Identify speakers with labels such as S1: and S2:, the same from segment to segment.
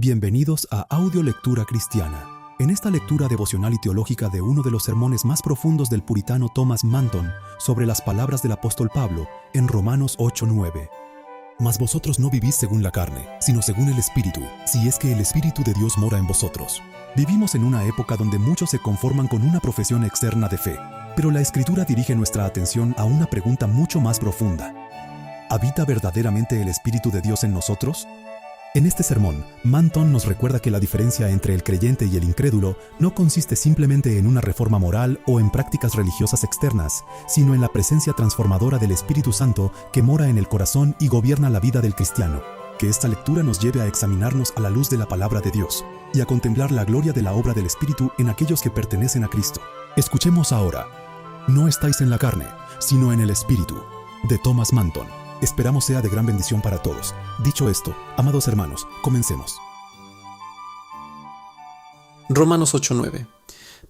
S1: Bienvenidos a Audio Lectura Cristiana. En esta lectura devocional y teológica de uno de los sermones más profundos del puritano Thomas Manton sobre las palabras del apóstol Pablo en Romanos 8:9. Mas vosotros no vivís según la carne, sino según el Espíritu, si es que el Espíritu de Dios mora en vosotros. Vivimos en una época donde muchos se conforman con una profesión externa de fe, pero la Escritura dirige nuestra atención a una pregunta mucho más profunda. ¿Habita verdaderamente el Espíritu de Dios en nosotros? En este sermón, Manton nos recuerda que la diferencia entre el creyente y el incrédulo no consiste simplemente en una reforma moral o en prácticas religiosas externas, sino en la presencia transformadora del Espíritu Santo que mora en el corazón y gobierna la vida del cristiano. Que esta lectura nos lleve a examinarnos a la luz de la palabra de Dios y a contemplar la gloria de la obra del Espíritu en aquellos que pertenecen a Cristo. Escuchemos ahora, No estáis en la carne, sino en el Espíritu, de Thomas Manton. Esperamos sea de gran bendición para todos. Dicho esto, amados hermanos, comencemos.
S2: Romanos 8:9.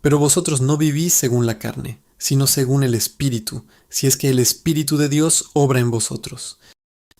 S2: Pero vosotros no vivís según la carne, sino según el Espíritu, si es que el Espíritu de Dios obra en vosotros.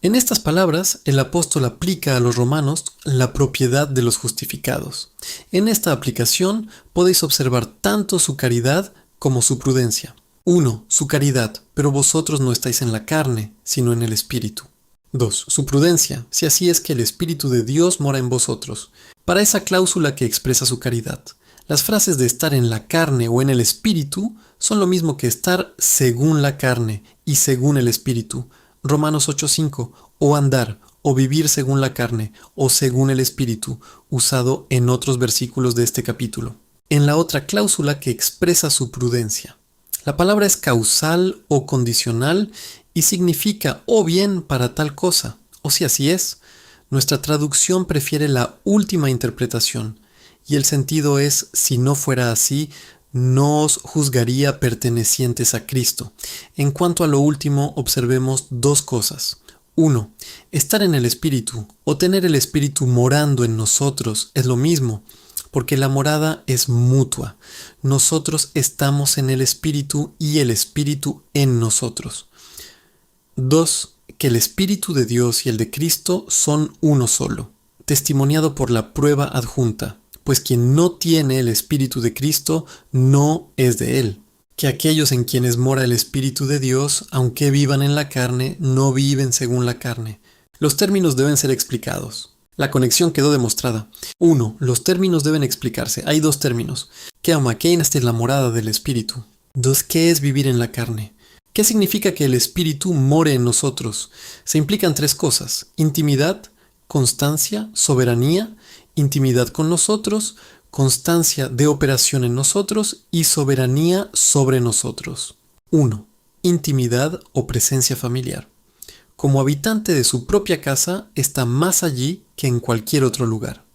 S2: En estas palabras, el apóstol aplica a los romanos la propiedad de los justificados. En esta aplicación podéis observar tanto su caridad como su prudencia. 1. Su caridad, pero vosotros no estáis en la carne, sino en el Espíritu. 2. Su prudencia, si así es que el Espíritu de Dios mora en vosotros. Para esa cláusula que expresa su caridad, las frases de estar en la carne o en el Espíritu son lo mismo que estar según la carne y según el Espíritu. Romanos 8:5, o andar, o vivir según la carne, o según el Espíritu, usado en otros versículos de este capítulo. En la otra cláusula que expresa su prudencia. La palabra es causal o condicional y significa o bien para tal cosa, o si así es. Nuestra traducción prefiere la última interpretación, y el sentido es, si no fuera así, no os juzgaría pertenecientes a Cristo. En cuanto a lo último, observemos dos cosas. 1. Estar en el Espíritu o tener el Espíritu morando en nosotros es lo mismo, porque la morada es mutua. Nosotros estamos en el Espíritu y el Espíritu en nosotros. 2. Que el Espíritu de Dios y el de Cristo son uno solo, testimoniado por la prueba adjunta, pues quien no tiene el Espíritu de Cristo no es de él. Que aquellos en quienes mora el Espíritu de Dios, aunque vivan en la carne, no viven según la carne. Los términos deben ser explicados. La conexión quedó demostrada. 1. Los términos deben explicarse. Hay dos términos. ¿Qué es la morada del Espíritu? 2. ¿Qué es vivir en la carne? ¿Qué significa que el Espíritu more en nosotros? Se implican tres cosas. Intimidad, constancia, soberanía, intimidad con nosotros, constancia de operación en nosotros y soberanía sobre nosotros. 1. Intimidad o presencia familiar. Como habitante de su propia casa, está más allí que en cualquier otro lugar.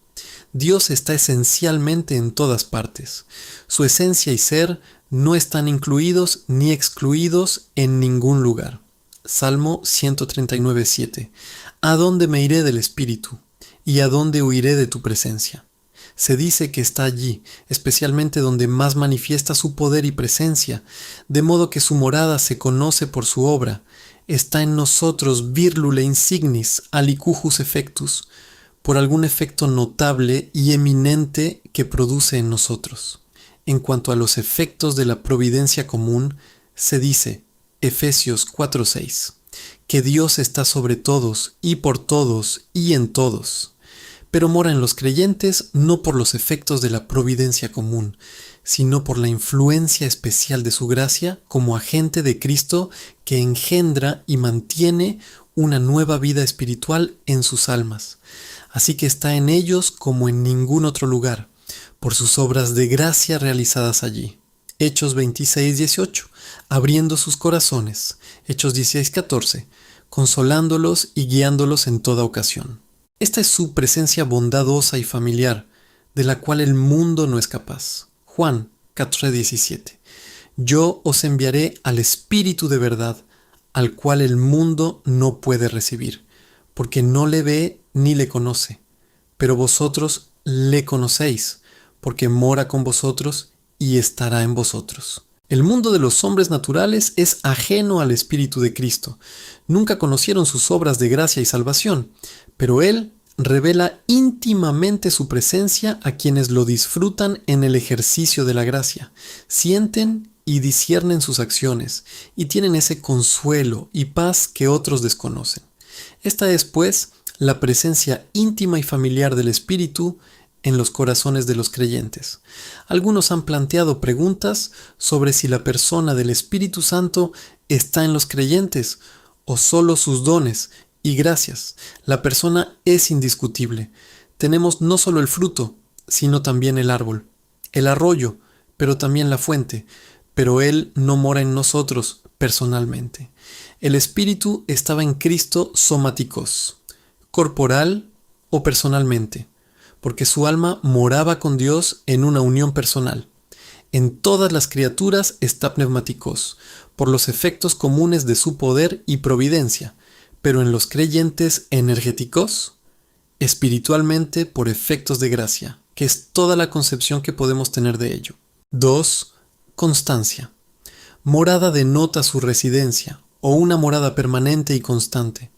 S2: Dios está esencialmente en todas partes. Su esencia y ser no están incluidos ni excluidos en ningún lugar. Salmo 139:7. ¿A dónde me iré del Espíritu? ¿Y a dónde huiré de tu presencia? Se dice que está allí, especialmente donde más manifiesta su poder y presencia, de modo que su morada se conoce por su obra. Está en nosotros virlule insignis alicujus effectus, por algún efecto notable y eminente que produce en nosotros. En cuanto a los efectos de la providencia común, se dice, Efesios 4:6, que Dios está sobre todos y por todos y en todos. Pero mora en los creyentes no por los efectos de la providencia común, sino por la influencia especial de su gracia como agente de Cristo que engendra y mantiene una nueva vida espiritual en sus almas. Así que está en ellos como en ningún otro lugar, por sus obras de gracia realizadas allí. Hechos 26:18, abriendo sus corazones. Hechos 16:14, consolándolos y guiándolos en toda ocasión. Esta es su presencia bondadosa y familiar, de la cual el mundo no es capaz. Juan 14:17. Yo os enviaré al Espíritu de verdad, al cual el mundo no puede recibir, porque no le ve ni le conoce. Pero vosotros le conocéis, porque mora con vosotros y estará en vosotros. El mundo de los hombres naturales es ajeno al Espíritu de Cristo. Nunca conocieron sus obras de gracia y salvación, pero Él revela íntimamente su presencia a quienes lo disfrutan en el ejercicio de la gracia, sienten y disciernen sus acciones, y tienen ese consuelo y paz que otros desconocen. Esta es, pues, la presencia íntima y familiar del Espíritu en los corazones de los creyentes. Algunos han planteado preguntas sobre si la persona del Espíritu Santo está en los creyentes o solo sus dones y gracias. La persona es indiscutible. Tenemos no solo el fruto, sino también el árbol, el arroyo, pero también la fuente, pero Él no mora en nosotros personalmente. El Espíritu estaba en Cristo somáticos, corporal o personalmente, porque su alma moraba con Dios en una unión personal. En todas las criaturas está pneumáticos, por los efectos comunes de su poder y providencia, pero en los creyentes energéticos, espiritualmente por efectos de gracia, que es toda la concepción que podemos tener de ello. 2. Constancia. Morada denota su residencia, o una morada permanente y constante.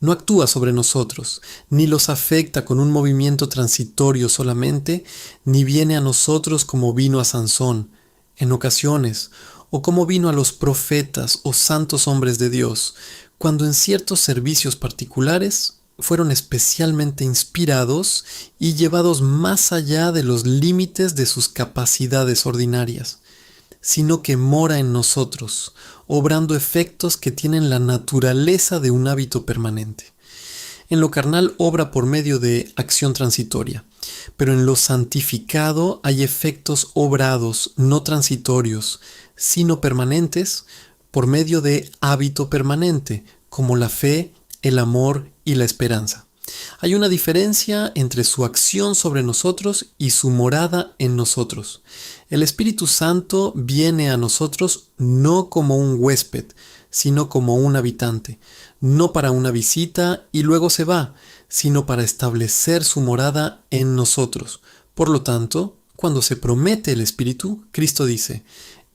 S2: No actúa sobre nosotros, ni los afecta con un movimiento transitorio solamente, ni viene a nosotros como vino a Sansón, en ocasiones, o como vino a los profetas o santos hombres de Dios, cuando en ciertos servicios particulares fueron especialmente inspirados y llevados más allá de los límites de sus capacidades ordinarias, sino que mora en nosotros, obrando efectos que tienen la naturaleza de un hábito permanente. En lo carnal obra por medio de acción transitoria, pero en lo santificado hay efectos obrados no transitorios, sino permanentes, por medio de hábito permanente, como la fe, el amor y la esperanza. Hay una diferencia entre su acción sobre nosotros y su morada en nosotros. El Espíritu Santo viene a nosotros no como un huésped, sino como un habitante, no para una visita y luego se va, sino para establecer su morada en nosotros. Por lo tanto, cuando se promete el Espíritu, Cristo dice: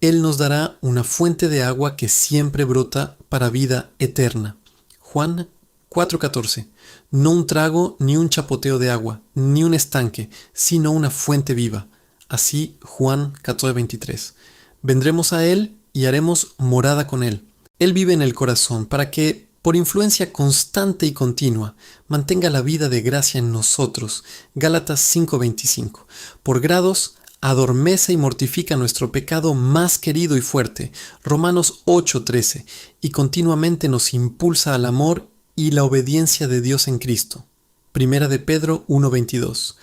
S2: Él nos dará una fuente de agua que siempre brota para vida eterna. Juan 4:14. No un trago ni un chapoteo de agua, ni un estanque, sino una fuente viva. Así Juan 14:23. Vendremos a Él y haremos morada con Él. Él vive en el corazón para que, por influencia constante y continua, mantenga la vida de gracia en nosotros. Gálatas 5:25. Por grados, adormece y mortifica nuestro pecado más querido y fuerte. Romanos 8:13. Y continuamente nos impulsa al amor y la obediencia de Dios en Cristo. Primera de Pedro 1:22.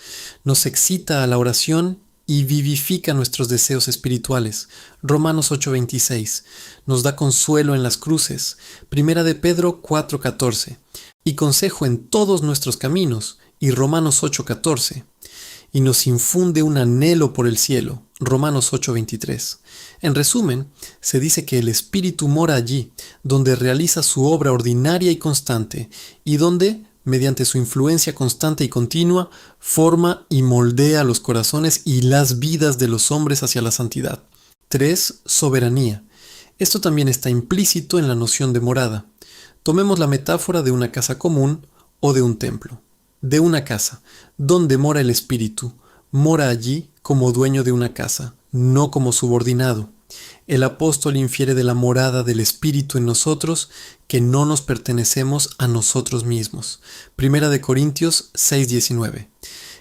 S2: Nos excita a la oración y vivifica nuestros deseos espirituales. Romanos 8:26. Nos da consuelo en las cruces. Primera de Pedro 4:14. Y consejo en todos nuestros caminos. Y Romanos 8:14. Y nos infunde un anhelo por el cielo. Romanos 8:23. En resumen, se dice que el Espíritu mora allí, donde realiza su obra ordinaria y constante, y donde, mediante su influencia constante y continua, forma y moldea los corazones y las vidas de los hombres hacia la santidad. 3. Soberanía. Esto también está implícito en la noción de morada. Tomemos la metáfora de una casa común o de un templo. De una casa, donde mora el Espíritu, mora allí como dueño de una casa, no como subordinado. El apóstol infiere de la morada del Espíritu en nosotros que no nos pertenecemos a nosotros mismos. Primera de Corintios 6:19.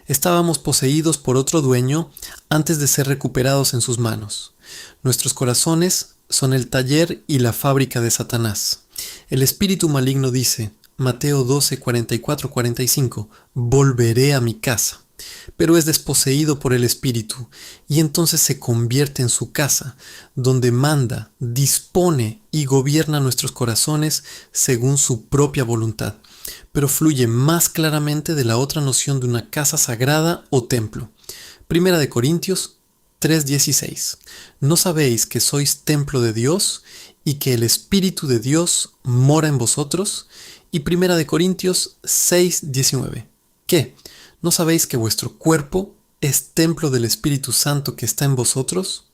S2: Estábamos poseídos por otro dueño antes de ser recuperados en sus manos. Nuestros corazones son el taller y la fábrica de Satanás. El espíritu maligno dice, Mateo 12:44-45, volveré a mi casa. Pero es desposeído por el Espíritu, y entonces se convierte en su casa, donde manda, dispone y gobierna nuestros corazones según su propia voluntad, pero fluye más claramente de la otra noción de una casa sagrada o templo. Primera de Corintios 3:16. ¿No sabéis que sois templo de Dios y que el Espíritu de Dios mora en vosotros? Y Primera de Corintios 6:19. ¿Qué? ¿No sabéis que vuestro cuerpo es templo del Espíritu Santo que está en vosotros?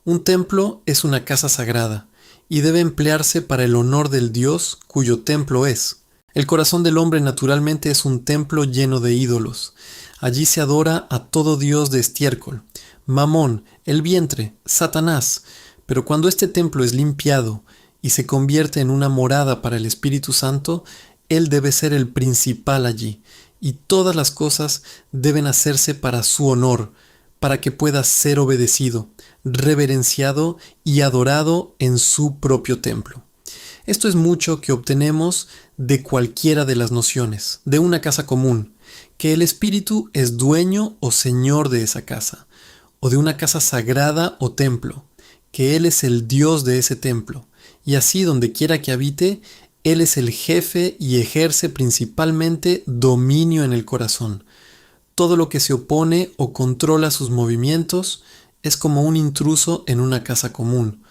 S2: Un templo es una casa sagrada y debe emplearse para el honor del Dios cuyo templo es. El corazón del hombre naturalmente es un templo lleno de ídolos. Allí se adora a todo dios de estiércol, Mamón, el vientre, Satanás. Pero cuando este templo es limpiado y se convierte en una morada para el Espíritu Santo, Él debe ser el principal allí, y todas las cosas deben hacerse para su honor, para que pueda ser obedecido, reverenciado y adorado en su propio templo. Esto es mucho que obtenemos de cualquiera de las nociones, de una casa común, que el Espíritu es dueño o señor de esa casa, o de una casa sagrada o templo, que Él es el Dios de ese templo, y así donde quiera que habite, Él es el jefe y ejerce principalmente dominio en el corazón. Todo lo que se opone o controla sus movimientos es como un intruso en una casa común,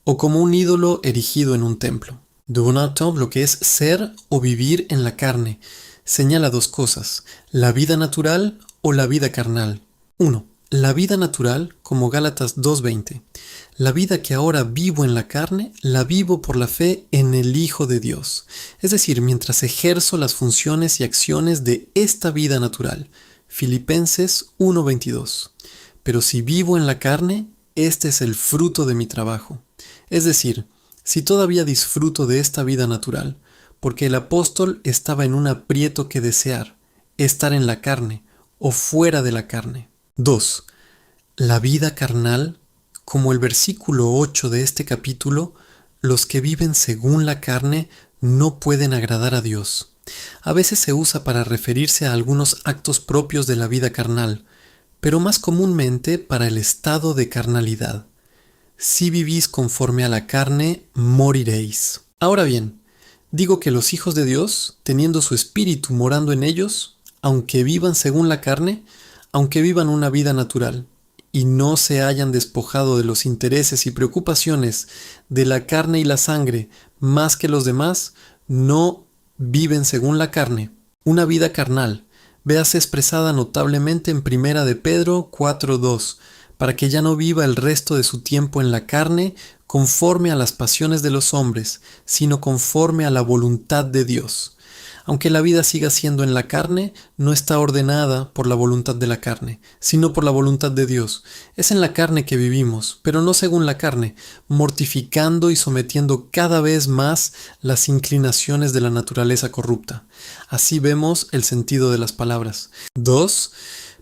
S2: o como un ídolo erigido en un templo. Donald Trump, lo que es ser o vivir en la carne, señala dos cosas: la vida natural o la vida carnal. 1. La vida natural, como Gálatas 2:20. La vida que ahora vivo en la carne, la vivo por la fe en el Hijo de Dios. Es decir, mientras ejerzo las funciones y acciones de esta vida natural. Filipenses 1:22. Pero si vivo en la carne, este es el fruto de mi trabajo. Es decir, si todavía disfruto de esta vida natural, porque el apóstol estaba en un aprieto que desear, estar en la carne o fuera de la carne. 2. La vida carnal, como el versículo 8 de este capítulo, los que viven según la carne no pueden agradar a Dios. A veces se usa para referirse a algunos actos propios de la vida carnal, pero más comúnmente para el estado de carnalidad. Si vivís conforme a la carne, moriréis. Ahora bien, digo que los hijos de Dios, teniendo su espíritu morando en ellos, aunque vivan según la carne, aunque vivan una vida natural, y no se hayan despojado de los intereses y preocupaciones de la carne y la sangre más que los demás, no viven según la carne, una vida carnal. Véase expresada notablemente en 1 de Pedro 4:2, para que ya no viva el resto de su tiempo en la carne conforme a las pasiones de los hombres, sino conforme a la voluntad de Dios. Aunque la vida siga siendo en la carne, no está ordenada por la voluntad de la carne, sino por la voluntad de Dios. Es en la carne que vivimos, pero no según la carne, mortificando y sometiendo cada vez más las inclinaciones de la naturaleza corrupta. Así vemos el sentido de las palabras. 2.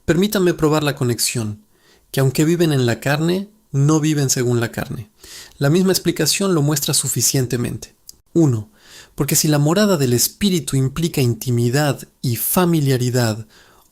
S2: Permítanme probar la conexión, que aunque viven en la carne, no viven según la carne. La misma explicación lo muestra suficientemente. 1. Porque si la morada del Espíritu implica intimidad y familiaridad,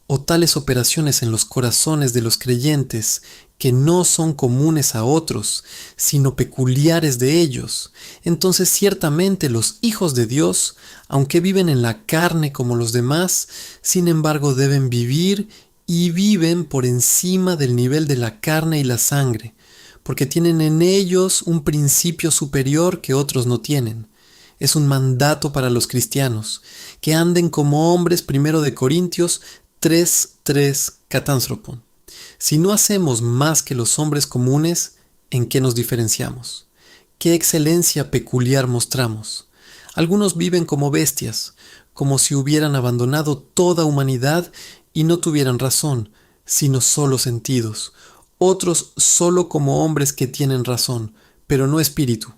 S2: o tales operaciones en los corazones de los creyentes que no son comunes a otros, sino peculiares de ellos, entonces ciertamente los hijos de Dios, aunque viven en la carne como los demás, sin embargo deben vivir y viven por encima del nivel de la carne y la sangre, porque tienen en ellos un principio superior que otros no tienen. Es un mandato para los cristianos, que anden como hombres. 1 de Corintios 3:3 catánthropon. Si no hacemos más que los hombres comunes, ¿en qué nos diferenciamos? ¿Qué excelencia peculiar mostramos? Algunos viven como bestias, como si hubieran abandonado toda humanidad y no tuvieran razón, sino solo sentidos. Otros solo como hombres que tienen razón, pero no espíritu.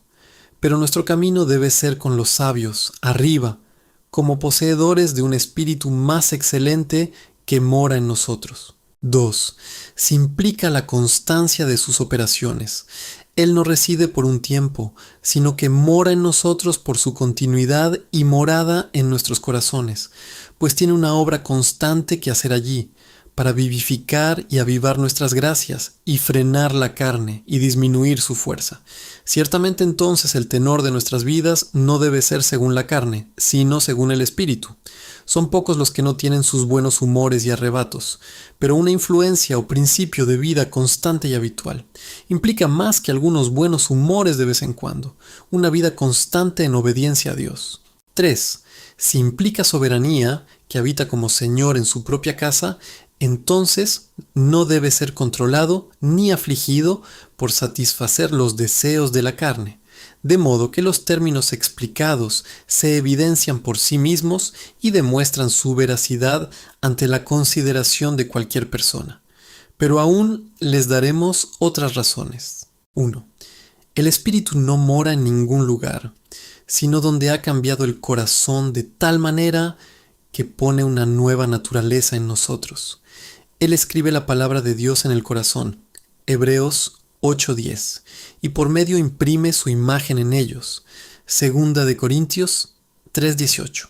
S2: Pero nuestro camino debe ser con los sabios, arriba, como poseedores de un espíritu más excelente que mora en nosotros. 2. Se implica la constancia de sus operaciones. Él no reside por un tiempo, sino que mora en nosotros por su continuidad y morada en nuestros corazones, pues tiene una obra constante que hacer allí, para vivificar y avivar nuestras gracias y frenar la carne y disminuir su fuerza. Ciertamente entonces el tenor de nuestras vidas no debe ser según la carne, sino según el Espíritu. Son pocos los que no tienen sus buenos humores y arrebatos, pero una influencia o principio de vida constante y habitual. Implica más que algunos buenos humores de vez en cuando, una vida constante en obediencia a Dios. 3. Si implica soberanía, que habita como Señor en su propia casa, entonces no debe ser controlado ni afligido por satisfacer los deseos de la carne. de modo que los términos explicados se evidencian por sí mismos y demuestran su veracidad ante la consideración de cualquier persona. Pero aún les daremos otras razones. 1. El Espíritu no mora en ningún lugar, sino donde ha cambiado el corazón de tal manera que pone una nueva naturaleza en nosotros. Él escribe la palabra de Dios en el corazón, Hebreos 8:10, y por medio imprime su imagen en ellos, Segunda de Corintios 3:18.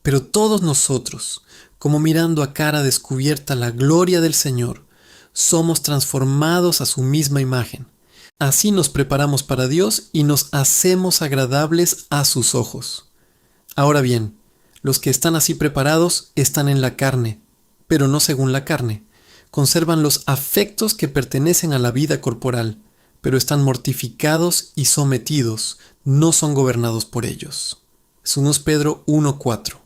S2: Pero todos nosotros, como mirando a cara descubierta la gloria del Señor, somos transformados a su misma imagen. Así nos preparamos para Dios y nos hacemos agradables a sus ojos. Ahora bien, los que están así preparados están en la carne, pero no según la carne. Conservan los afectos que pertenecen a la vida corporal, pero están mortificados y sometidos, no son gobernados por ellos. 2 Pedro 1:4.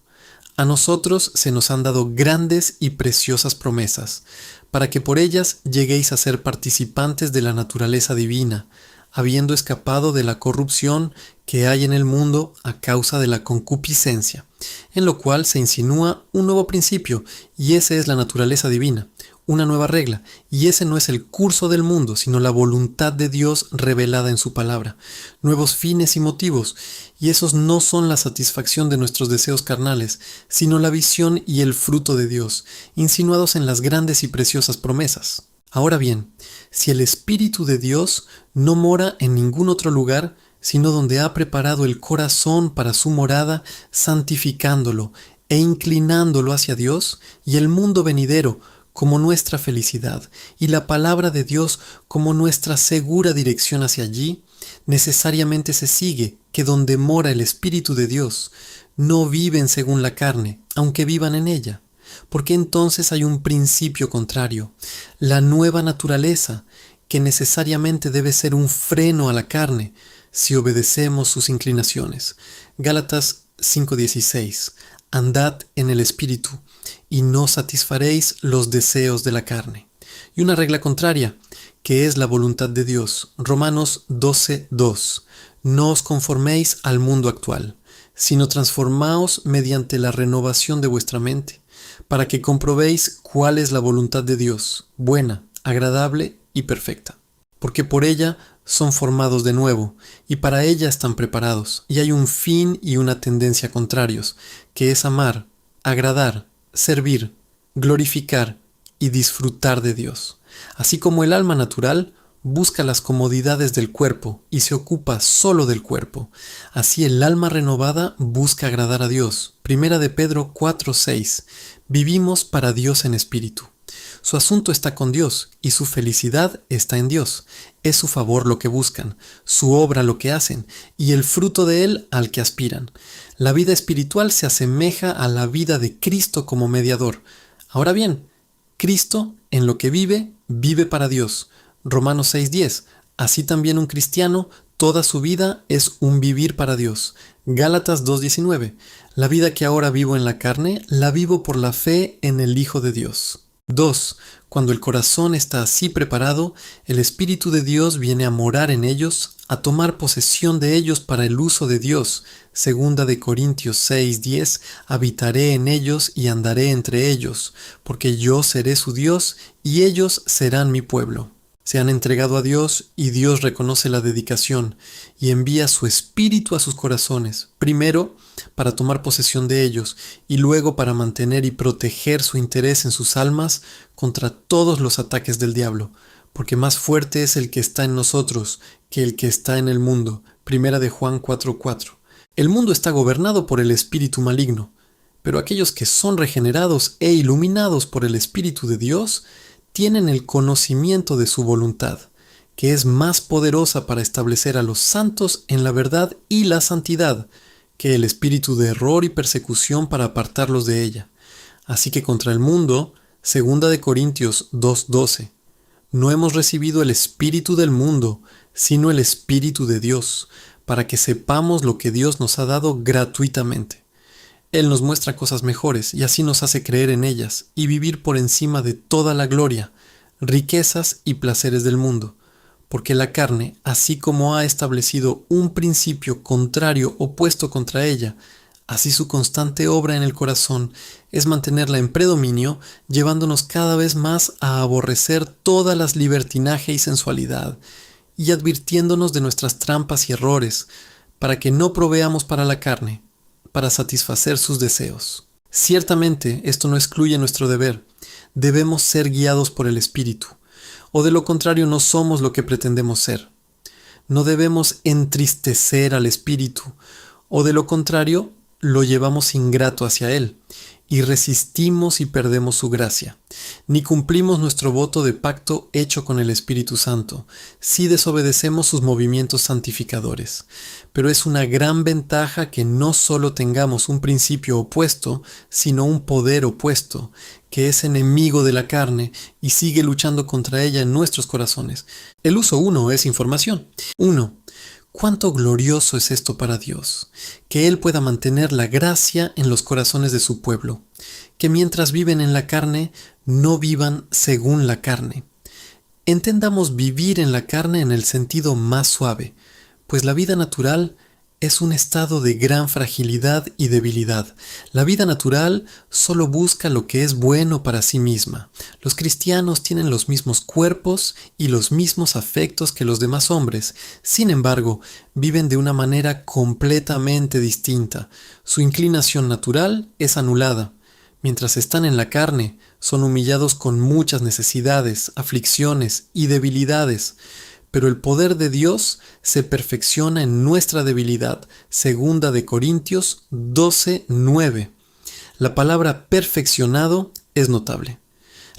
S2: A nosotros se nos han dado grandes y preciosas promesas, para que por ellas lleguéis a ser participantes de la naturaleza divina, habiendo escapado de la corrupción que hay en el mundo a causa de la concupiscencia, en lo cual se insinúa un nuevo principio, y ese es la naturaleza divina, una nueva regla, y ese no es el curso del mundo, sino la voluntad de Dios revelada en su palabra, nuevos fines y motivos, y esos no son la satisfacción de nuestros deseos carnales, sino la visión y el fruto de Dios, insinuados en las grandes y preciosas promesas. Ahora bien, si el Espíritu de Dios no mora en ningún otro lugar, sino donde ha preparado el corazón para su morada, santificándolo e inclinándolo hacia Dios y el mundo venidero como nuestra felicidad, y la palabra de Dios como nuestra segura dirección hacia allí, necesariamente se sigue que donde mora el Espíritu de Dios, no viven según la carne, aunque vivan en ella. Porque entonces hay un principio contrario, la nueva naturaleza, que necesariamente debe ser un freno a la carne, si obedecemos sus inclinaciones. Gálatas 5:16. Andad en el Espíritu, y no satisfaréis los deseos de la carne. Y una regla contraria, que es la voluntad de Dios. Romanos 12:2. No os conforméis al mundo actual, sino transformaos mediante la renovación de vuestra mente, para que comprobéis cuál es la voluntad de Dios, buena, agradable y perfecta. Porque por ella son formados de nuevo, y para ella están preparados, y hay un fin y una tendencia contrarios, que es amar, agradar, servir, glorificar y disfrutar de Dios. Así como el alma natural busca las comodidades del cuerpo y se ocupa solo del cuerpo, así el alma renovada busca agradar a Dios. Primera de Pedro 4:6. Vivimos para Dios en espíritu. Su asunto está con Dios y su felicidad está en Dios. Es su favor lo que buscan, su obra lo que hacen y el fruto de Él al que aspiran. La vida espiritual se asemeja a la vida de Cristo como mediador. Ahora bien, Cristo en lo que vive, vive para Dios. Romanos 6:10. Así también un cristiano, toda su vida es un vivir para Dios. Gálatas 2:19. La vida que ahora vivo en la carne, la vivo por la fe en el Hijo de Dios. 2. Cuando el corazón está así preparado, el Espíritu de Dios viene a morar en ellos, a tomar posesión de ellos para el uso de Dios. Segunda de Corintios 6:10. Habitaré en ellos y andaré entre ellos, porque yo seré su Dios y ellos serán mi pueblo. Se han entregado a Dios y Dios reconoce la dedicación y envía su Espíritu a sus corazones, primero para tomar posesión de ellos y luego para mantener y proteger su interés en sus almas contra todos los ataques del diablo, porque más fuerte es el que está en nosotros que el que está en el mundo. Primera de Juan 4:4. El mundo está gobernado por el espíritu maligno, pero aquellos que son regenerados e iluminados por el Espíritu de Dios tienen el conocimiento de su voluntad, que es más poderosa para establecer a los santos en la verdad y la santidad, que el espíritu de error y persecución para apartarlos de ella. Así que contra el mundo, segunda de Corintios 2:12, no hemos recibido el espíritu del mundo, sino el Espíritu de Dios, para que sepamos lo que Dios nos ha dado gratuitamente. Él nos muestra cosas mejores y así nos hace creer en ellas y vivir por encima de toda la gloria, riquezas y placeres del mundo, porque la carne, así como ha establecido un principio contrario opuesto contra ella, así su constante obra en el corazón es mantenerla en predominio, llevándonos cada vez más a aborrecer todas las libertinaje y sensualidad, y advirtiéndonos de nuestras trampas y errores, para que no proveamos para la carne, para satisfacer sus deseos. Ciertamente, esto no excluye nuestro deber. Debemos ser guiados por el Espíritu, o de lo contrario no somos lo que pretendemos ser. No debemos entristecer al Espíritu, o de lo contrario lo llevamos ingrato hacia Él, y resistimos y perdemos su gracia. Ni cumplimos nuestro voto de pacto hecho con el Espíritu Santo, si desobedecemos sus movimientos santificadores. Pero es una gran ventaja que no solo tengamos un principio opuesto, sino un poder opuesto, que es enemigo de la carne y sigue luchando contra ella en nuestros corazones. El uso 1 es información. 1. ¿Cuánto glorioso es esto para Dios? Que Él pueda mantener la gracia en los corazones de su pueblo, que mientras viven en la carne, no vivan según la carne. Entendamos vivir en la carne en el sentido más suave, pues la vida natural es un estado de gran fragilidad y debilidad. La vida natural solo busca lo que es bueno para sí misma. Los cristianos tienen los mismos cuerpos y los mismos afectos que los demás hombres. Sin embargo, viven de una manera completamente distinta. Su inclinación natural es anulada. Mientras están en la carne, son humillados con muchas necesidades, aflicciones y debilidades. Pero el poder de Dios se perfecciona en nuestra debilidad. 2 Corintios 12:9. La palabra perfeccionado es notable.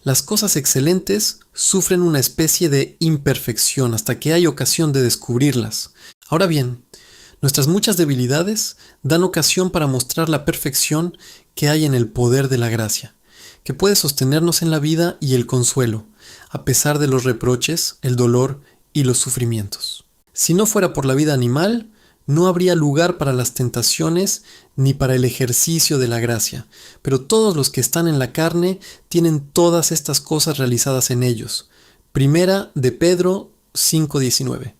S2: Las cosas excelentes sufren una especie de imperfección hasta que hay ocasión de descubrirlas. Ahora bien, nuestras muchas debilidades dan ocasión para mostrar la perfección que hay en el poder de la gracia, que puede sostenernos en la vida y el consuelo, a pesar de los reproches, el dolor y los sufrimientos. Si no fuera por la vida animal, no habría lugar para las tentaciones ni para el ejercicio de la gracia, pero todos los que están en la carne tienen todas estas cosas realizadas en ellos. Primera de Pedro 5:19.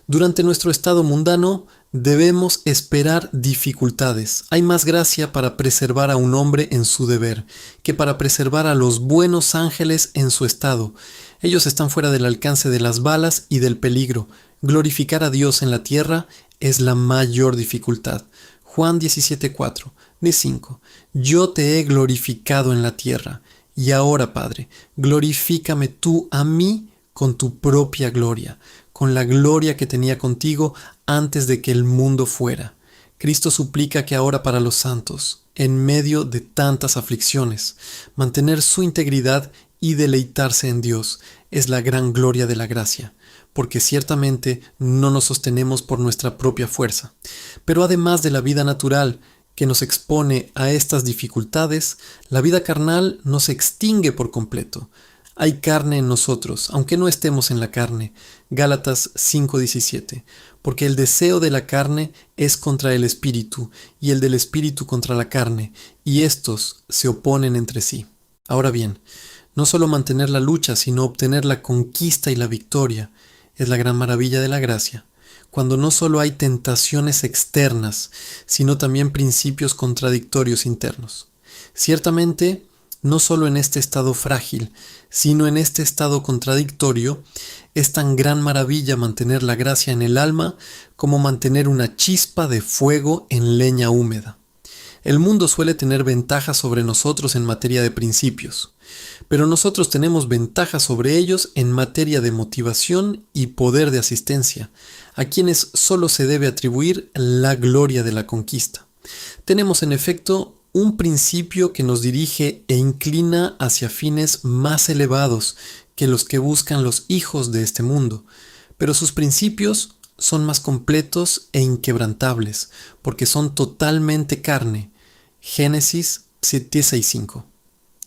S2: Durante nuestro estado mundano debemos esperar dificultades. Hay más gracia para preservar a un hombre en su deber que para preservar a los buenos ángeles en su estado. Ellos están fuera del alcance de las balas y del peligro. Glorificar a Dios en la tierra es la mayor dificultad. Juan 17:4, de 5. Yo te he glorificado en la tierra, y ahora, Padre, glorifícame tú a mí con tu propia gloria, con la gloria que tenía contigo antes de que el mundo fuera. Cristo suplica que ahora para los santos, en medio de tantas aflicciones, mantener su integridad y deleitarse en Dios es la gran gloria de la gracia, porque ciertamente no nos sostenemos por nuestra propia fuerza. Pero además de la vida natural que nos expone a estas dificultades, la vida carnal nos extingue por completo. Hay carne en nosotros, aunque no estemos en la carne. Gálatas 5:17. Porque el deseo de la carne es contra el espíritu, y el del espíritu contra la carne, y estos se oponen entre sí. Ahora bien, no solo mantener la lucha, sino obtener la conquista y la victoria, es la gran maravilla de la gracia, cuando no solo hay tentaciones externas, sino también principios contradictorios internos. Ciertamente, no solo en este estado frágil, sino en este estado contradictorio, es tan gran maravilla mantener la gracia en el alma como mantener una chispa de fuego en leña húmeda. El mundo suele tener ventajas sobre nosotros en materia de principios, pero nosotros tenemos ventajas sobre ellos en materia de motivación y poder de asistencia, a quienes solo se debe atribuir la gloria de la conquista. Tenemos en efecto un principio que nos dirige e inclina hacia fines más elevados que los que buscan los hijos de este mundo, pero sus principios son más completos e inquebrantables, porque son totalmente carne. Génesis 7:6-5.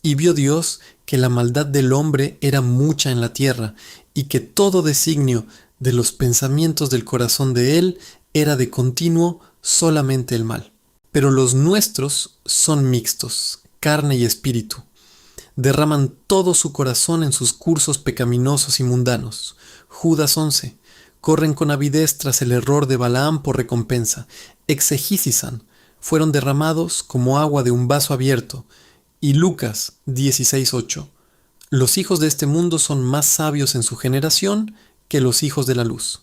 S2: Y vio Dios que la maldad del hombre era mucha en la tierra, y que todo designio de los pensamientos del corazón de él era de continuo solamente el mal. Pero los nuestros son mixtos, carne y espíritu. derraman todo su corazón en sus cursos pecaminosos y mundanos. Judas 11. Corren con avidez tras el error de Balaam por recompensa. Exegísisan. Fueron derramados como agua de un vaso abierto. Y Lucas 16:8. Los hijos de este mundo son más sabios en su generación que los hijos de la luz.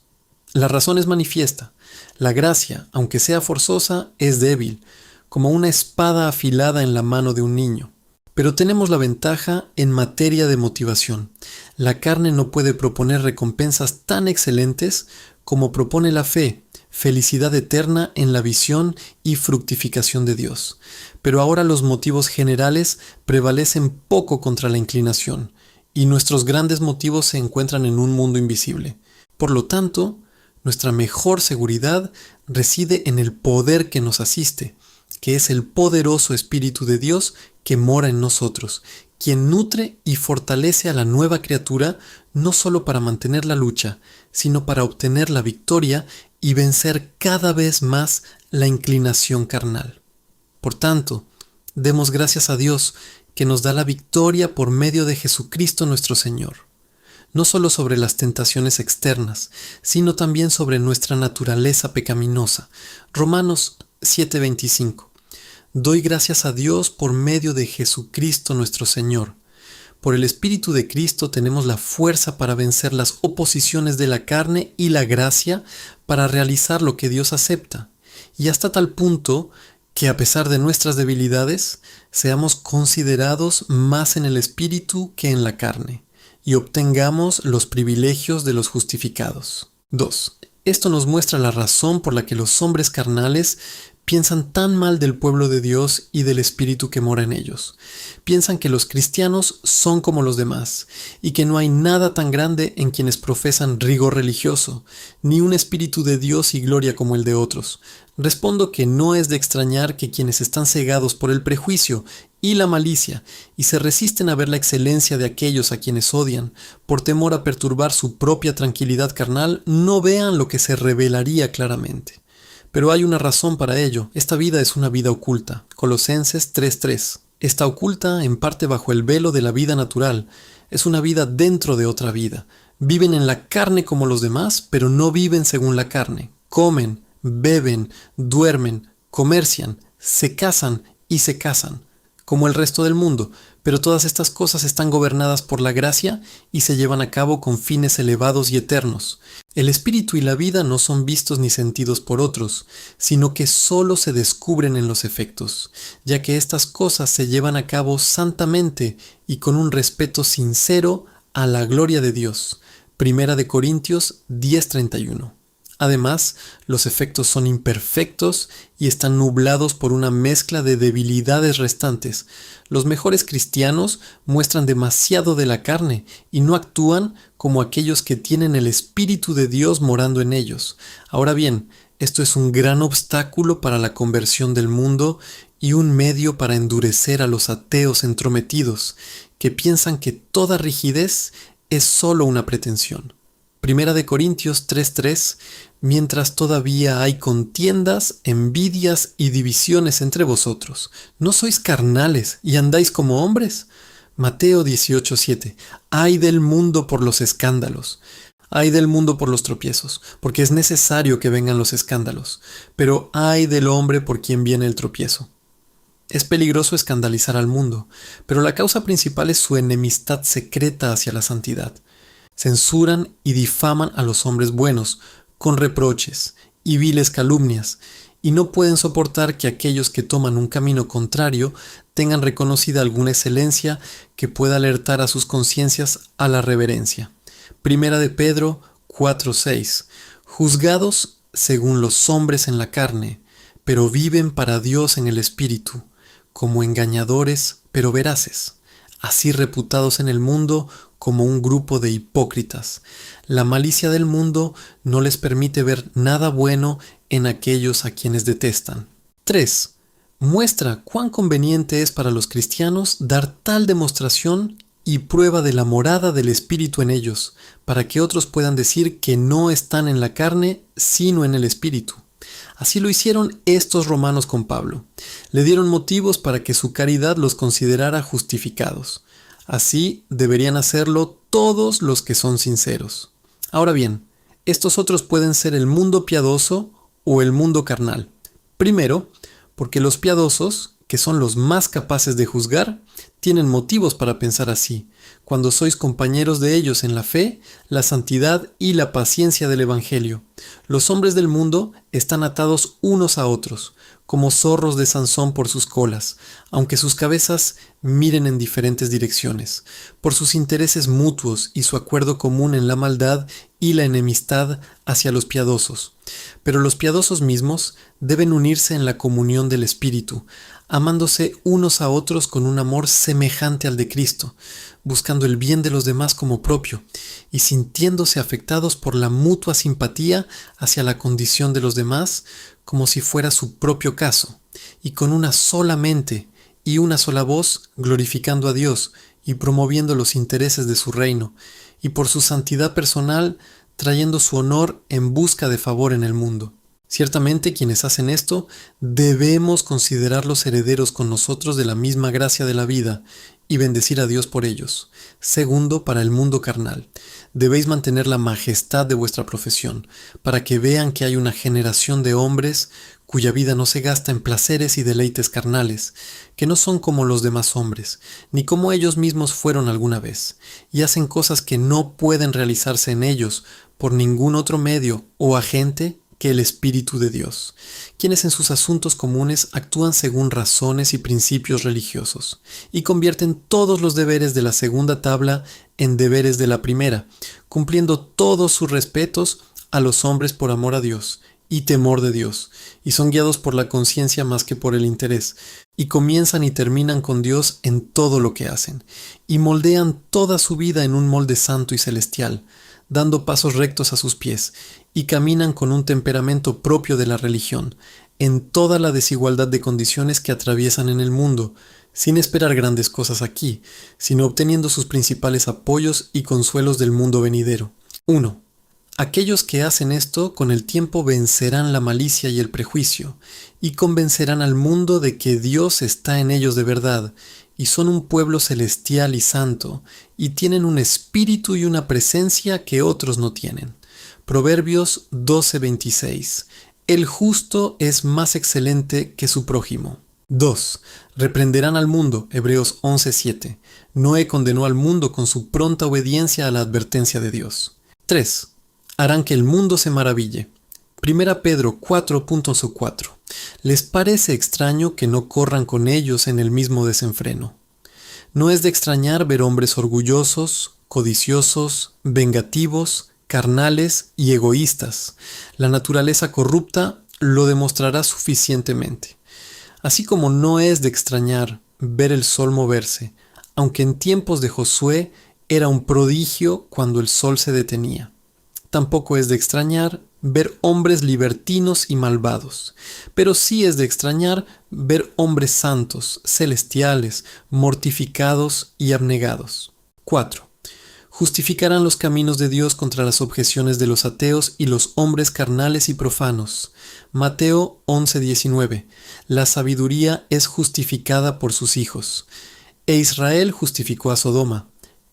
S2: La razón es manifiesta. La gracia, aunque sea forzosa, es débil, como una espada afilada en la mano de un niño. Pero tenemos la ventaja en materia de motivación. La carne no puede proponer recompensas tan excelentes como propone la fe, felicidad eterna en la visión y fructificación de Dios. Pero ahora los motivos generales prevalecen poco contra la inclinación, y nuestros grandes motivos se encuentran en un mundo invisible. Por lo tanto, nuestra mejor seguridad reside en el poder que nos asiste, que es el poderoso Espíritu de Dios que mora en nosotros, quien nutre y fortalece a la nueva criatura no solo para mantener la lucha, sino para obtener la victoria y vencer cada vez más la inclinación carnal. Por tanto, demos gracias a Dios que nos da la victoria por medio de Jesucristo nuestro Señor, no solo sobre las tentaciones externas, sino también sobre nuestra naturaleza pecaminosa. Romanos 7:25. Doy gracias a Dios por medio de Jesucristo nuestro Señor. Por el Espíritu de Cristo tenemos la fuerza para vencer las oposiciones de la carne y la gracia para realizar lo que Dios acepta. Y hasta tal punto que a pesar de nuestras debilidades, seamos considerados más en el Espíritu que en la carne, y obtengamos los privilegios de los justificados. 2. Esto nos muestra la razón por la que los hombres carnales piensan tan mal del pueblo de Dios y del Espíritu que mora en ellos. Piensan que los cristianos son como los demás y que no hay nada tan grande en quienes profesan rigor religioso, ni un Espíritu de Dios y gloria como el de otros. Respondo que no es de extrañar que quienes están cegados por el prejuicio y la malicia y se resisten a ver la excelencia de aquellos a quienes odian, por temor a perturbar su propia tranquilidad carnal, no vean lo que se revelaría claramente. Pero hay una razón para ello. Esta vida es una vida oculta. Colosenses 3:3. Está oculta en parte bajo el velo de la vida natural. Es una vida dentro de otra vida. Viven en la carne como los demás, pero no viven según la carne. Comen, beben, duermen, comercian, se casan y se casan, como el resto del mundo, pero todas estas cosas están gobernadas por la gracia y se llevan a cabo con fines elevados y eternos. El espíritu y la vida no son vistos ni sentidos por otros, sino que solo se descubren en los efectos, ya que estas cosas se llevan a cabo santamente y con un respeto sincero a la gloria de Dios. Primera de Corintios 10:31. Además, los efectos son imperfectos y están nublados por una mezcla de debilidades restantes. Los mejores cristianos muestran demasiado de la carne y no actúan como aquellos que tienen el Espíritu de Dios morando en ellos. Ahora bien, esto es un gran obstáculo para la conversión del mundo y un medio para endurecer a los ateos entrometidos, que piensan que toda rigidez es solo una pretensión. Primera de Corintios 3:3, mientras todavía hay contiendas, envidias y divisiones entre vosotros, ¿no sois carnales y andáis como hombres? Mateo 18:7, ay del mundo por los escándalos, ay del mundo por los tropiezos, porque es necesario que vengan los escándalos, pero ay del hombre por quien viene el tropiezo. Es peligroso escandalizar al mundo, pero la causa principal es su enemistad secreta hacia la santidad. Censuran y difaman a los hombres buenos con reproches y viles calumnias, y no pueden soportar que aquellos que toman un camino contrario tengan reconocida alguna excelencia que pueda alertar a sus conciencias a la reverencia. Primera de Pedro 4:6. Juzgados según los hombres en la carne, pero viven para Dios en el Espíritu, como engañadores pero veraces, así reputados en el mundo como un grupo de hipócritas. La malicia del mundo no les permite ver nada bueno en aquellos a quienes detestan. 3. Muestra cuán conveniente es para los cristianos dar tal demostración y prueba de la morada del Espíritu en ellos, para que otros puedan decir que no están en la carne, sino en el Espíritu. Así lo hicieron estos romanos con Pablo. Le dieron motivos para que su caridad los considerara justificados. Así deberían hacerlo todos los que son sinceros. Ahora bien, estos otros pueden ser el mundo piadoso o el mundo carnal. Primero, porque los piadosos, que son los más capaces de juzgar, tienen motivos para pensar así, cuando sois compañeros de ellos en la fe, la santidad y la paciencia del Evangelio. Los hombres del mundo están atados unos a otros, como zorros de Sansón por sus colas, aunque sus cabezas miren en diferentes direcciones, por sus intereses mutuos y su acuerdo común en la maldad y la enemistad hacia los piadosos. Pero los piadosos mismos deben unirse en la comunión del Espíritu, amándose unos a otros con un amor semejante al de Cristo, buscando el bien de los demás como propio y sintiéndose afectados por la mutua simpatía hacia la condición de los demás como si fuera su propio caso, y con una sola mente y una sola voz glorificando a Dios y promoviendo los intereses de su reino, y por su santidad personal trayendo su honor en busca de favor en el mundo. Ciertamente quienes hacen esto debemos considerarlos herederos con nosotros de la misma gracia de la vida y bendecir a Dios por ellos. Segundo, para el mundo carnal, debéis mantener la majestad de vuestra profesión, para que vean que hay una generación de hombres cuya vida no se gasta en placeres y deleites carnales, que no son como los demás hombres, ni como ellos mismos fueron alguna vez, y hacen cosas que no pueden realizarse en ellos por ningún otro medio o agente que el Espíritu de Dios, quienes en sus asuntos comunes actúan según razones y principios religiosos, y convierten todos los deberes de la segunda tabla en deberes de la primera, cumpliendo todos sus respetos a los hombres por amor a Dios y temor de Dios, y son guiados por la conciencia más que por el interés, y comienzan y terminan con Dios en todo lo que hacen, y moldean toda su vida en un molde santo y celestial, dando pasos rectos a sus pies, y caminan con un temperamento propio de la religión, en toda la desigualdad de condiciones que atraviesan en el mundo, sin esperar grandes cosas aquí, sino obteniendo sus principales apoyos y consuelos del mundo venidero. 1. Aquellos que hacen esto con el tiempo vencerán la malicia y el prejuicio, y convencerán al mundo de que Dios está en ellos de verdad, y son un pueblo celestial y santo, y tienen un espíritu y una presencia que otros no tienen. Proverbios 12:26. El justo es más excelente que su prójimo. 2. Reprenderán al mundo. Hebreos 11:7. Noé condenó al mundo con su pronta obediencia a la advertencia de Dios. 3. Harán que el mundo se maraville. 1 Pedro 4.4. Les parece extraño que no corran con ellos en el mismo desenfreno. No es de extrañar ver hombres orgullosos, codiciosos, vengativos, carnales y egoístas. La naturaleza corrupta lo demostrará suficientemente. Así como no es de extrañar ver el sol moverse, aunque en tiempos de Josué era un prodigio cuando el sol se detenía. Tampoco es de extrañar ver hombres libertinos y malvados, pero sí es de extrañar ver hombres santos, celestiales, mortificados y abnegados. 4. Justificarán los caminos de Dios contra las objeciones de los ateos y los hombres carnales y profanos. Mateo 11:19. La sabiduría es justificada por sus hijos. E Israel justificó a Sodoma.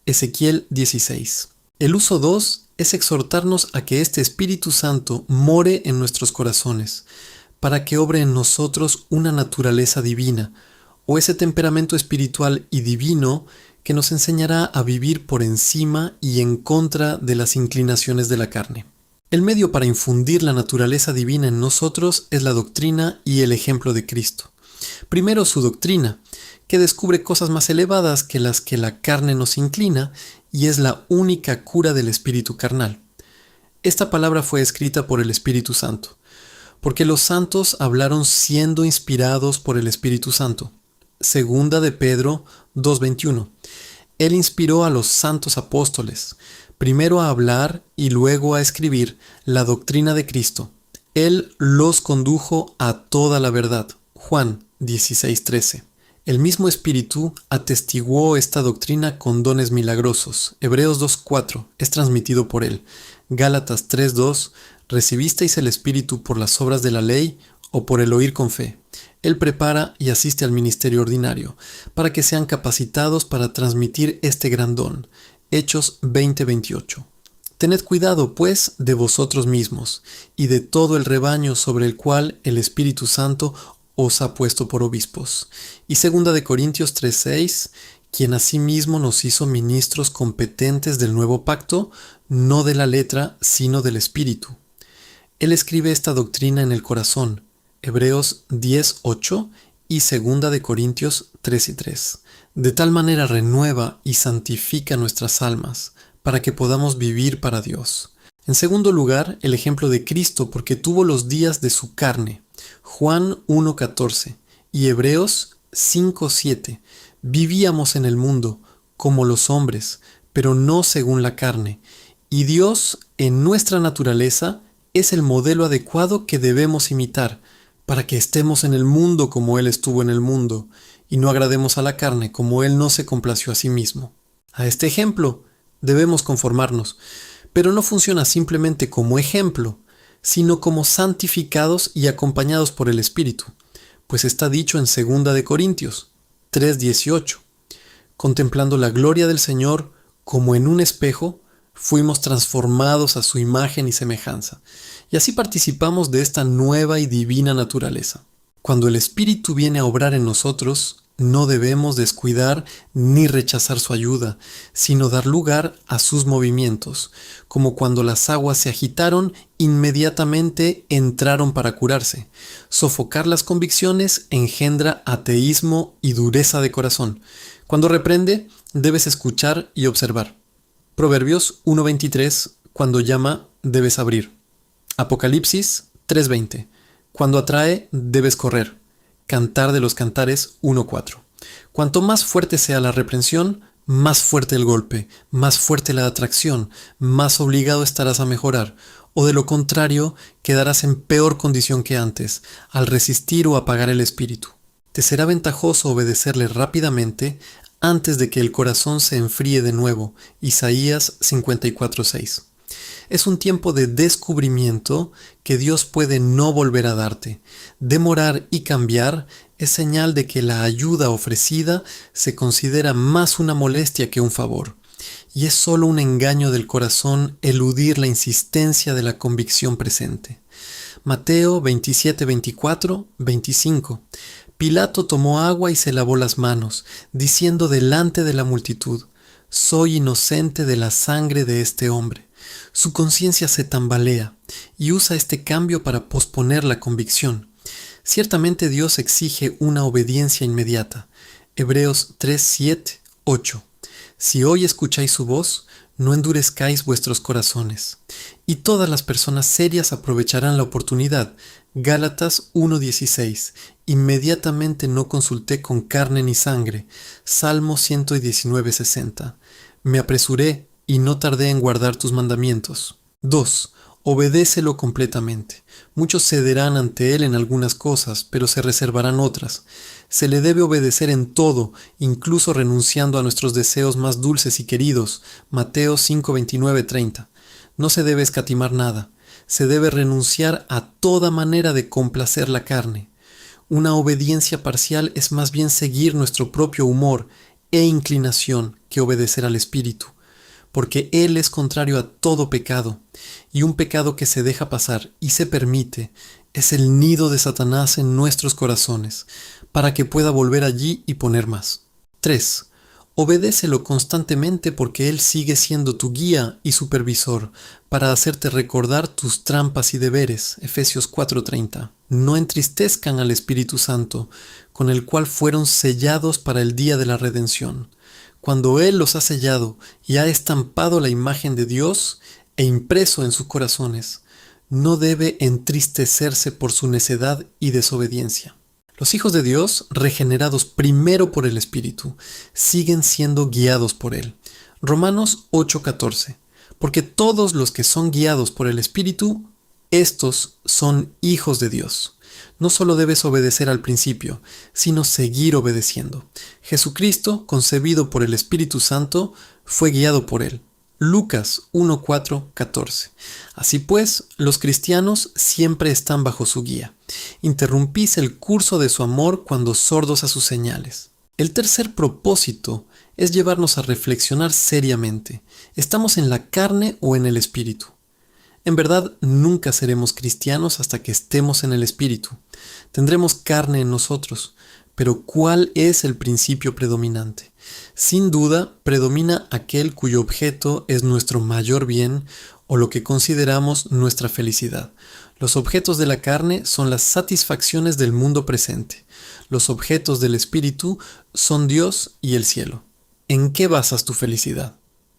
S2: Ezequiel 16. El uso 2 es exhortarnos a que este Espíritu Santo more en nuestros corazones, para que obre en nosotros una naturaleza divina, o ese temperamento espiritual y divino que nos enseñará a vivir por encima y en contra de las inclinaciones de la carne. El medio para infundir la naturaleza divina en nosotros es la doctrina y el ejemplo de Cristo. Primero su doctrina, que descubre cosas más elevadas que las que la carne nos inclina y es la única cura del espíritu carnal. Esta palabra fue escrita por el Espíritu Santo, porque los santos hablaron siendo inspirados por el Espíritu Santo. Segunda de Pedro 2:21. Él inspiró a los santos apóstoles, primero a hablar y luego a escribir la doctrina de Cristo. Él los condujo a toda la verdad. Juan 16:13. El mismo Espíritu atestiguó esta doctrina con dones milagrosos. Hebreos 2:4 es transmitido por él. Gálatas 3:2. ¿Recibisteis el Espíritu por las obras de la ley o por el oír con fe? Él prepara y asiste al ministerio ordinario, para que sean capacitados para transmitir este gran don. Hechos 20:28. Tened cuidado, pues, de vosotros mismos, y de todo el rebaño sobre el cual el Espíritu Santo os ha puesto por obispos. Y 2 Corintios 3:6, quien asimismo nos hizo ministros competentes del nuevo pacto, no de la letra, sino del Espíritu. Él escribe esta doctrina en el corazón, Hebreos 10:8 y 2 Corintios 3:3. De tal manera renueva y santifica nuestras almas, para que podamos vivir para Dios. En segundo lugar, el ejemplo de Cristo, porque tuvo los días de su carne, Juan 1:14 y Hebreos 5:7. Vivíamos en el mundo, como los hombres, pero no según la carne, y Dios, en nuestra naturaleza, es el modelo adecuado que debemos imitar, para que estemos en el mundo como Él estuvo en el mundo, y no agrademos a la carne como Él no se complació a sí mismo. A este ejemplo debemos conformarnos, pero no funciona simplemente como ejemplo, sino como santificados y acompañados por el Espíritu, pues está dicho en 2 Corintios 3:18, contemplando la gloria del Señor como en un espejo, fuimos transformados a su imagen y semejanza, y así participamos de esta nueva y divina naturaleza. Cuando el Espíritu viene a obrar en nosotros, no debemos descuidar ni rechazar su ayuda, sino dar lugar a sus movimientos, como cuando las aguas se agitaron, inmediatamente entraron para curarse. Sofocar las convicciones engendra ateísmo y dureza de corazón. Cuando reprende, debes escuchar y observar. Proverbios 1:23, cuando llama, debes abrir. Apocalipsis 3:20, cuando atrae, debes correr. Cantar de los Cantares 1:4. Cuanto más fuerte sea la reprensión, más fuerte el golpe, más fuerte la atracción, más obligado estarás a mejorar, o de lo contrario, quedarás en peor condición que antes, al resistir o apagar el espíritu. Te será ventajoso obedecerle rápidamente antes de que el corazón se enfríe de nuevo. Isaías 54:6. Es un tiempo de descubrimiento que Dios puede no volver a darte. Demorar y cambiar es señal de que la ayuda ofrecida se considera más una molestia que un favor. Y es solo un engaño del corazón eludir la insistencia de la convicción presente. Mateo 27:24, 25. Pilato tomó agua y se lavó las manos, diciendo delante de la multitud: «Soy inocente de la sangre de este hombre». Su conciencia se tambalea y usa este cambio para posponer la convicción. Ciertamente Dios exige una obediencia inmediata. Hebreos 3:7, 8. Si hoy escucháis su voz, no endurezcáis vuestros corazones. Y todas las personas serias aprovecharán la oportunidad. Gálatas 1:16. Inmediatamente no consulté con carne ni sangre. Salmo 119:60. Me apresuré y no tardé en guardar tus mandamientos. 2. Obedécelo completamente. Muchos cederán ante él en algunas cosas, pero se reservarán otras. Se le debe obedecer en todo, incluso renunciando a nuestros deseos más dulces y queridos. Mateo 5:29-30. No se debe escatimar nada. Se debe renunciar a toda manera de complacer la carne. Una obediencia parcial es más bien seguir nuestro propio humor e inclinación que obedecer al Espíritu, porque Él es contrario a todo pecado, y un pecado que se deja pasar y se permite es el nido de Satanás en nuestros corazones, para que pueda volver allí y poner más. 3. Obedécelo constantemente porque Él sigue siendo tu guía y supervisor para hacerte recordar tus trampas y deberes. Efesios 4:30. No entristezcan al Espíritu Santo, con el cual fueron sellados para el día de la redención. Cuando Él los ha sellado y ha estampado la imagen de Dios e impreso en sus corazones, no debe entristecerse por su necedad y desobediencia. Los hijos de Dios, regenerados primero por el Espíritu, siguen siendo guiados por Él. Romanos 8:14. Porque todos los que son guiados por el Espíritu, estos son hijos de Dios. No solo debes obedecer al principio, sino seguir obedeciendo. Jesucristo, concebido por el Espíritu Santo, fue guiado por Él. Lucas 1:4-14. Así pues, los cristianos siempre están bajo su guía. Interrumpís el curso de su amor cuando sordos a sus señales. El tercer propósito es llevarnos a reflexionar seriamente. ¿Estamos en la carne o en el espíritu? En verdad, nunca seremos cristianos hasta que estemos en el espíritu. Tendremos carne en nosotros, pero ¿cuál es el principio predominante? Sin duda, predomina aquel cuyo objeto es nuestro mayor bien o lo que consideramos nuestra felicidad. Los objetos de la carne son las satisfacciones del mundo presente. Los objetos del espíritu son Dios y el cielo. ¿En qué basas tu felicidad?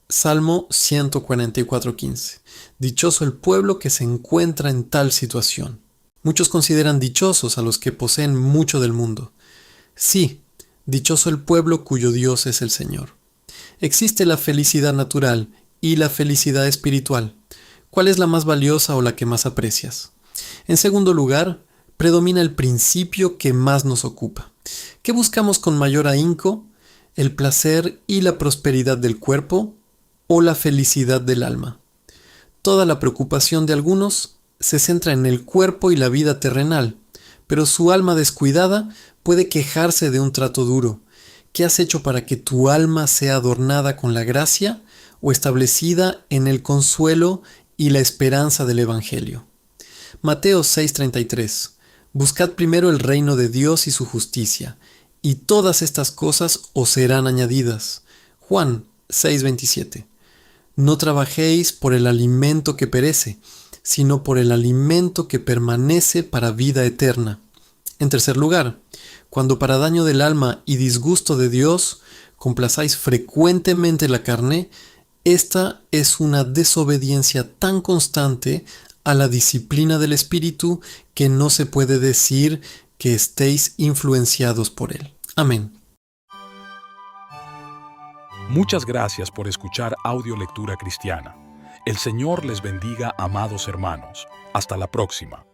S2: Salmo 144:15. Dichoso el pueblo que se encuentra en tal situación. Muchos consideran dichosos a los que poseen mucho del mundo. Sí, dichoso el pueblo cuyo Dios es el Señor. Existe la felicidad natural y la felicidad espiritual. ¿Cuál es la más valiosa o la que más aprecias? En segundo lugar, predomina el principio que más nos ocupa. ¿Qué buscamos con mayor ahínco? ¿El placer y la prosperidad del cuerpo o la felicidad del alma? Toda la preocupación de algunos se centra en el cuerpo y la vida terrenal, pero su alma descuidada puede quejarse de un trato duro. ¿Qué has hecho para que tu alma sea adornada con la gracia o establecida en el consuelo y la esperanza del Evangelio? Mateo 6:33. Buscad primero el reino de Dios y su justicia, y todas estas cosas os serán añadidas. Juan 6:27. No trabajéis por el alimento que perece, sino por el alimento que permanece para vida eterna. En tercer lugar, cuando para daño del alma y disgusto de Dios complazáis frecuentemente la carne, esta es una desobediencia tan constante a la disciplina del espíritu que no se puede decir que estéis influenciados por él. Amén.
S3: Muchas gracias por escuchar Audio Lectura Cristiana. El Señor les bendiga, amados hermanos. Hasta la próxima.